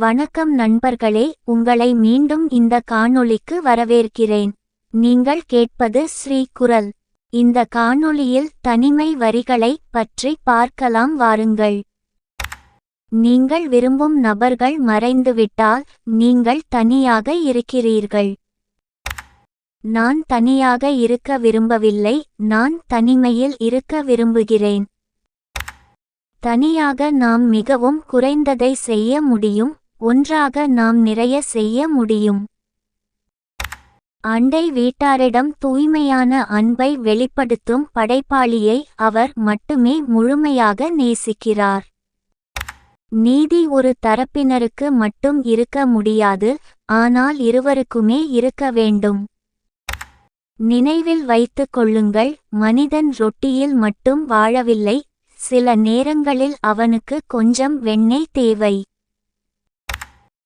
வணக்கம் நண்பர்களே, உங்களை மீண்டும் இந்த காணொளிக்கு வரவேற்கிறேன். நீங்கள் கேட்பது ஸ்ரீ குரல். இந்த காணொளியில் தனிமை வரிகளை பற்றி பார்க்கலாம் வாருங்கள். நீங்கள் விரும்பும் நபர்கள் மறைந்துவிட்டால் நீங்கள் தனியாக இருக்கிறீர்கள். நான் தனியாக இருக்க விரும்பவில்லை, நான் தனிமையில் இருக்க விரும்புகிறேன். தனியாக நாம் மிகவும் குறைந்ததை செய்ய முடியும், ஒன்றாக நாம் நிறைய செய்ய முடியும். அண்டை வீட்டாரிடம் தூய்மையான அன்பை வெளிப்படுத்தும் படைப்பாளியை அவர் மட்டுமே முழுமையாக நேசிக்கிறார். நீதி ஒரு தரப்பினருக்கு மட்டும் இருக்க முடியாது, ஆனால் இருவருக்குமே இருக்க வேண்டும். நினைவில் வைத்துக் கொள்ளுங்கள், மனிதன் ரொட்டியில் மட்டும் வாழவில்லை, சில நேரங்களில் அவனுக்கு கொஞ்சம் வெண்ணெய் தேவை.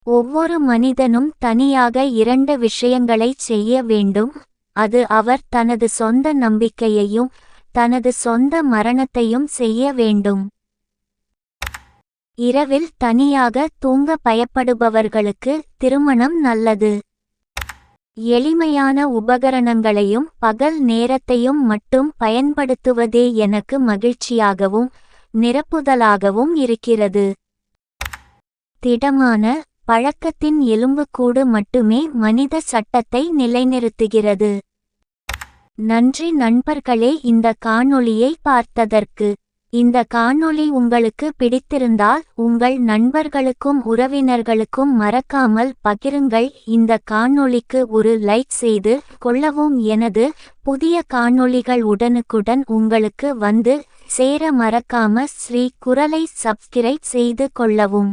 ஒவ்வொரு மனிதனும் தனியாக இரண்டு விஷயங்களைச் செய்ய வேண்டும். அது அவர் தனது சொந்த நம்பிக்கையையும் தனது சொந்த மரணத்தையும் செய்ய வேண்டும். இரவில் தனியாக தூங்க பயப்படுபவர்களுக்கு திருமணம் நல்லது. எளிமையான உபகரணங்களையும் பகல் நேரத்தையும் மட்டும் பயன்படுத்துவதே எனக்கு மகிழ்ச்சியாகவும் நிரப்புதலாகவும் இருக்கிறது. திடமான பழக்கத்தின் எலும்புக்கூடு மட்டுமே மனித சட்டத்தை நிலைநிறுத்துகிறது. நன்றி நண்பர்களே, இந்த காணொளியை பார்த்ததற்கு. இந்த காணொளி உங்களுக்கு பிடித்திருந்தால் உங்கள் நண்பர்களுக்கும் உறவினர்களுக்கும் மறக்காமல் பகிருங்கள். இந்த காணொளிக்கு ஒரு லைக் செய்து கொள்ளவும். எனது புதிய காணொளிகள் உடனுக்குடன் உங்களுக்கு வந்து சேர மறக்காம ஸ்ரீ குரலை சப்ஸ்கிரைப் செய்து கொள்ளவும்.